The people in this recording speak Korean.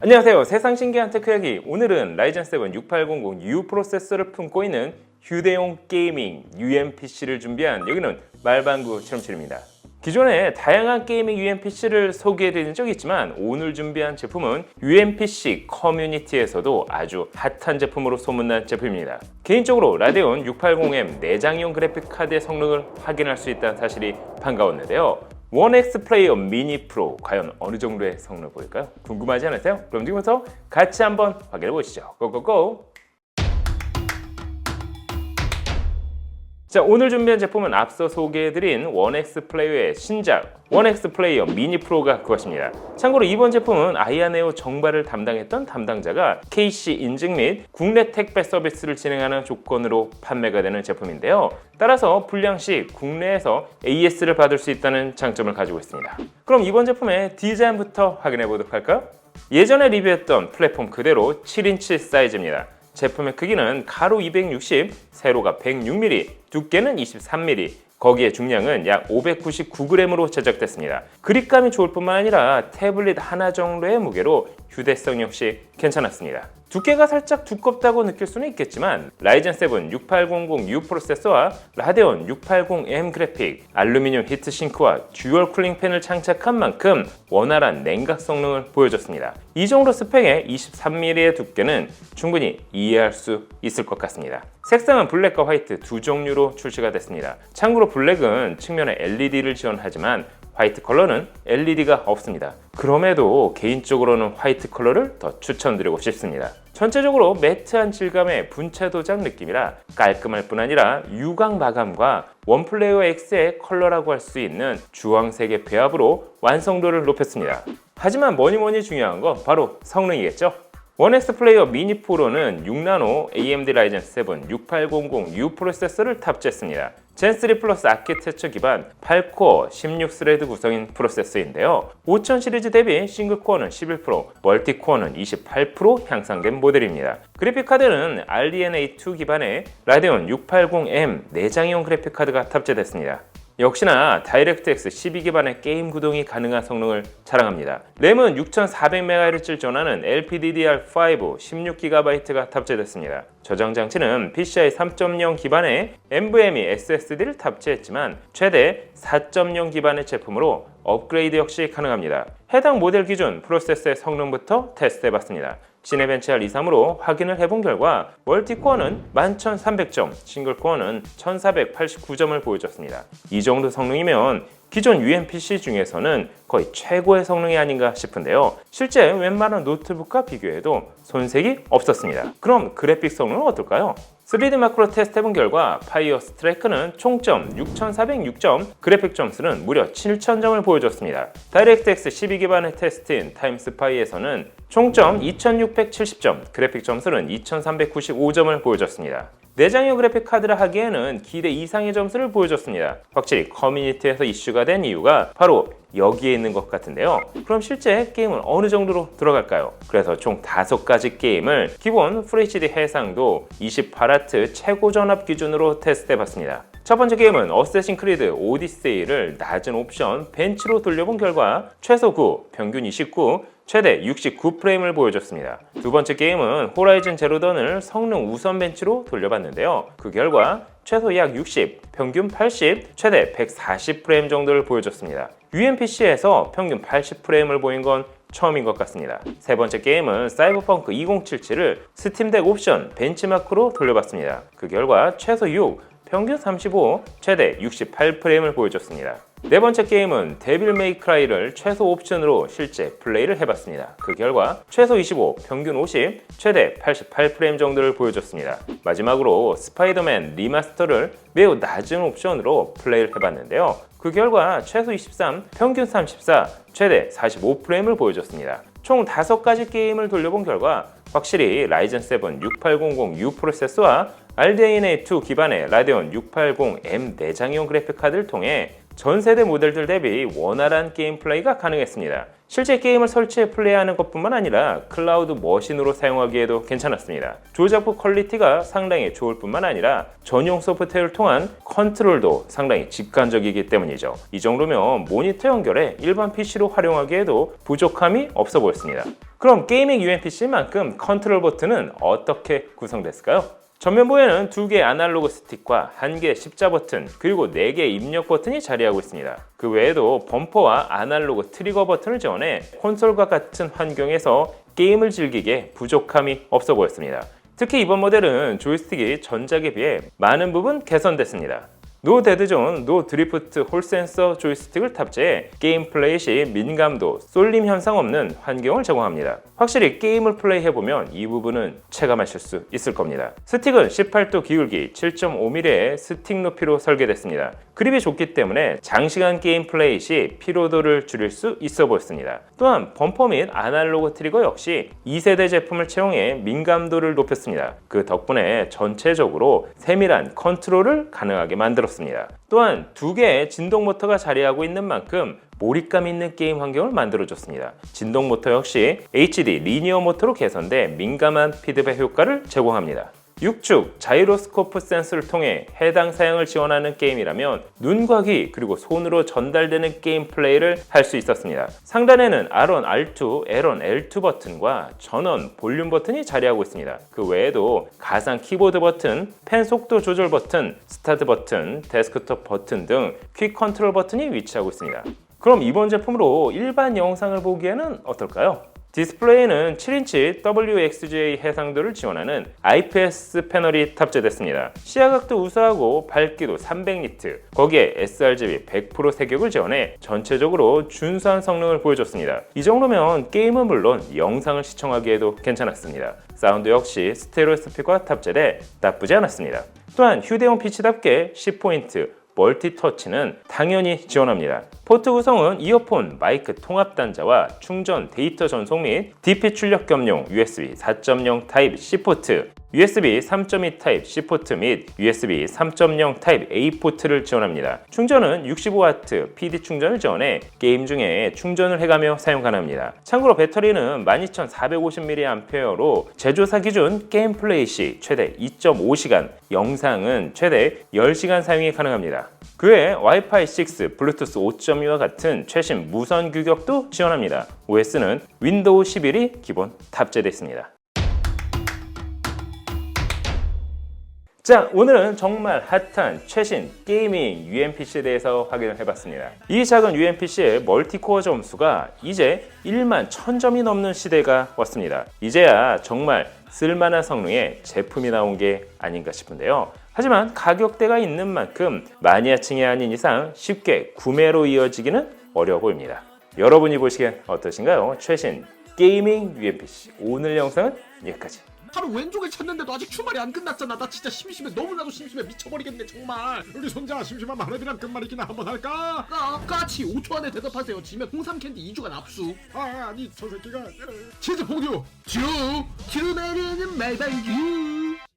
안녕하세요. 세상 신기한 테크 이야기. 오늘은 라이젠 7 6800U 프로세서를 품고 있는 휴대용 게이밍 UMPC를 준비한 여기는 말방구 실험실입니다. 기존에 다양한 게이밍 UMPC를 소개해드린 적이 있지만 오늘 준비한 제품은 UMPC 커뮤니티에서도 아주 핫한 제품으로 소문난 제품입니다. 개인적으로 라데온 680M 내장형 그래픽카드의 성능을 확인할 수 있다는 사실이 반가웠는데요. 1X 플레이어 미니 프로 과연 어느 정도의 성능을 보일까요? 궁금하지 않으세요? 그럼 지금부터 같이 한번 확인해 보시죠. 고고고! 자, 오늘 준비한 제품은 앞서 소개해드린 1X 플레이어의 신작 1X 플레이어 미니 프로가 그것입니다. 참고로 이번 제품은 아이아네오 정발을 담당했던 담당자가 KC 인증 및 국내 택배 서비스를 진행하는 조건으로 판매가 되는 제품인데요. 따라서 불량 시 국내에서 AS를 받을 수 있다는 장점을 가지고 있습니다. 그럼 이번 제품의 디자인부터 확인해 보도록 할까요? 예전에 리뷰했던 플랫폼 그대로 7인치 사이즈입니다. 제품의 크기는 가로 260, 세로가 106mm, 두께는 23mm, 거기에 중량은 약 599g으로 제작됐습니다. 그립감이 좋을 뿐만 아니라 태블릿 하나 정도의 무게로 휴대성 역시 괜찮았습니다. 두께가 살짝 두껍다고 느낄 수는 있겠지만 라이젠 7 6800U 프로세서와 라데온 680M 그래픽, 알루미늄 히트싱크와 듀얼 쿨링 팬을 장착한 만큼 원활한 냉각 성능을 보여줬습니다. 이 정도 스펙의 23mm의 두께는 충분히 이해할 수 있을 것 같습니다. 색상은 블랙과 화이트 두 종류로 출시가 됐습니다. 참고로 블랙은 측면에 LED를 지원하지만 화이트 컬러는 LED가 없습니다. 그럼에도 개인적으로는 화이트 컬러를 더 추천드리고 싶습니다. 전체적으로 매트한 질감의 분체 도장 느낌이라 깔끔할 뿐 아니라 유광 마감과 원플레이어 X의 컬러라고 할 수 있는 주황색의 배합으로 완성도를 높였습니다. 하지만 뭐니 중요한 건 바로 성능이겠죠? 1X 플레이어 미니 프로는 6나노 AMD 라이젠 7 6800U 프로세서를 탑재했습니다. 젠3 플러스 아키텍처 기반 8코어 16스레드 구성인 프로세서인데요. 5000 시리즈 대비 싱글코어는 11%, 멀티코어는 28% 향상된 모델입니다. 그래픽카드는 RDNA2 기반의 라데온 680M 내장형 그래픽카드가 탑재됐습니다. 역시나 다이렉트X 12 기반의 게임 구동이 가능한 성능을 자랑합니다. 램은 6400MHz를 지원하는 LPDDR5 16GB가 탑재됐습니다. 저장 장치는 PCI 3.0 기반의 NVMe SSD를 탑재했지만 최대 4.0 기반의 제품으로 업그레이드 역시 가능합니다. 해당 모델 기준 프로세서의 성능부터 테스트해봤습니다. 시네벤치 R23으로 확인을 해본 결과 멀티코어는 11300점, 싱글코어는 1489점을 보여줬습니다. 이 정도 성능이면 기존 UMPC 중에서는 거의 최고의 성능이 아닌가 싶은데요. 실제 웬만한 노트북과 비교해도 손색이 없었습니다. 그럼 그래픽 성능은 어떨까요? 3D 마크로 테스트 해본 결과 파이어 스트라이크는 총점 6406점, 그래픽 점수는 무려 7000점을 보여줬습니다. 다이렉트X 12 기반의 테스트인 타임스파이에서는 총점 2670점, 그래픽 점수는 2395점을 보여줬습니다. 내장형 그래픽 카드라 하기에는 기대 이상의 점수를 보여줬습니다. 확실히 커뮤니티에서 이슈가 된 이유가 바로 여기에 있는 것 같은데요. 그럼 실제 게임은 어느 정도로 들어갈까요? 그래서 총 5가지 게임을 기본 FHD 해상도 28W 최고 전압 기준으로 테스트해봤습니다. 첫 번째 게임은 어쌔신 크리드 오디세이를 낮은 옵션 벤치로 돌려본 결과 최소 9, 평균 29, 최대 69프레임을 보여줬습니다. 두 번째 게임은 호라이즌 제로던을 성능 우선 벤치로 돌려봤는데요. 그 결과 최소 약 60, 평균 80, 최대 140프레임 정도를 보여줬습니다. UMPC에서 평균 80프레임을 보인 건 처음인 것 같습니다. 세 번째 게임은 사이버펑크 2077을 스팀덱 옵션 벤치마크로 돌려봤습니다. 그 결과 최소 6, 평균 35, 최대 68프레임을 보여줬습니다. 네 번째 게임은 데빌 메이 크라이를 최소 옵션으로 실제 플레이를 해봤습니다. 그 결과 최소 25, 평균 50, 최대 88프레임 정도를 보여줬습니다. 마지막으로 스파이더맨 리마스터를 매우 낮은 옵션으로 플레이를 해봤는데요. 그 결과 최소 23, 평균 34, 최대 45프레임을 보여줬습니다. 총 5가지 게임을 돌려본 결과 확실히 라이젠 7 6800U 프로세서와 RDNA2 기반의 라데온 680M 내장형 그래픽카드를 통해 전 세대 모델들 대비 원활한 게임 플레이가 가능했습니다. 실제 게임을 설치해 플레이하는 것뿐만 아니라 클라우드 머신으로 사용하기에도 괜찮았습니다. 조작부 퀄리티가 상당히 좋을 뿐만 아니라 전용 소프트웨어를 통한 컨트롤도 상당히 직관적이기 때문이죠. 이 정도면 모니터 연결에 일반 PC로 활용하기에도 부족함이 없어 보였습니다. 그럼 게이밍 UMPC만큼 컨트롤 버튼은 어떻게 구성됐을까요? 전면부에는 2개의 아날로그 스틱과 1개의 십자 버튼, 그리고 4개의 입력 버튼이 자리하고 있습니다. 그 외에도 범퍼와 아날로그 트리거 버튼을 지원해 콘솔과 같은 환경에서 게임을 즐기기에 부족함이 없어 보였습니다. 특히 이번 모델은 조이스틱이 전작에 비해 많은 부분 개선됐습니다. 노 데드존, 노 드리프트 홀 센서 조이스틱을 탑재해 게임 플레이 시 민감도, 쏠림 현상 없는 환경을 제공합니다. 확실히 게임을 플레이해보면 이 부분은 체감하실 수 있을 겁니다. 스틱은 18도 기울기 7.5mm의 스틱 높이로 설계됐습니다. 그립이 좋기 때문에 장시간 게임 플레이 시 피로도를 줄일 수 있어 보였습니다. 또한 범퍼 및 아날로그 트리거 역시 2세대 제품을 채용해 민감도를 높였습니다. 그 덕분에 전체적으로 세밀한 컨트롤을 가능하게 만들었습니다. 또한 2개의 진동 모터가 자리하고 있는 만큼 몰입감 있는 게임 환경을 만들어줬습니다. 진동 모터 역시 HD 리니어 모터로 개선돼 민감한 피드백 효과를 제공합니다. 6축 자이로스코프 센서를 통해 해당 사양을 지원하는 게임이라면 눈과 귀 그리고 손으로 전달되는 게임 플레이를 할 수 있었습니다. 상단에는 R1, R2, L1, L2 버튼과 전원, 볼륨 버튼이 자리하고 있습니다. 그 외에도 가상 키보드 버튼, 펜 속도 조절 버튼, 스타트 버튼, 데스크톱 버튼 등 퀵 컨트롤 버튼이 위치하고 있습니다. 그럼 이번 제품으로 일반 영상을 보기에는 어떨까요? 디스플레이는 7인치 WXGA 해상도를 지원하는 IPS 패널이 탑재됐습니다. 시야각도 우수하고 밝기도 300니트, 거기에 sRGB 100% 색역을 지원해 전체적으로 준수한 성능을 보여줬습니다. 이 정도면 게임은 물론 영상을 시청하기에도 괜찮았습니다. 사운드 역시 스테레오 스피커가 탑재돼 나쁘지 않았습니다. 또한 휴대용 PC답게 10포인트 멀티터치는 당연히 지원합니다. 포트 구성은 이어폰, 마이크 통합 단자와 충전, 데이터 전송 및 DP 출력 겸용 USB 4.0 타입 C 포트, USB 3.2 타입 C 포트 및 USB 3.0 타입 A 포트를 지원합니다. 충전은 65W PD 충전을 지원해 게임 중에 충전을 해가며 사용 가능합니다. 참고로 배터리는 12450mAh로 제조사 기준 게임 플레이 시 최대 2.5시간, 영상은 최대 10시간 사용이 가능합니다. 그 외에 와이파이 6, 블루투스 5.2와 같은 최신 무선 규격도 지원합니다. OS는 윈도우 11이 기본 탑재되어 있습니다. 자, 오늘은 정말 핫한 최신 게이밍 UMPC에 대해서 확인을 해봤습니다. 이 작은 UMPC의 멀티코어 점수가 이제 1만 1000점이 넘는 시대가 왔습니다. 이제야 정말 쓸만한 성능의 제품이 나온 게 아닌가 싶은데요. 하지만 가격대가 있는 만큼 마니아층이 아닌 이상 쉽게 구매로 이어지기는 어려워 보입니다. 여러분이 보시기엔 어떠신가요? 최신 게이밍 UMPC 오늘 영상은 여기까지. 하루 왼쪽을 찾는데도 아직 주말이 안 끝났잖아. 나 진짜 심심해. 너무나도 심심해. 미쳐버리겠네 정말. 우리 손자 심심한 마누이랑 끝말잇기나 한번 할까? 까치 5초 안에 대답하세요. 지면 홍삼 캔디 2주간 압수. 아니 저 새끼가 치즈 퐁듀 듀 내리는 말방규.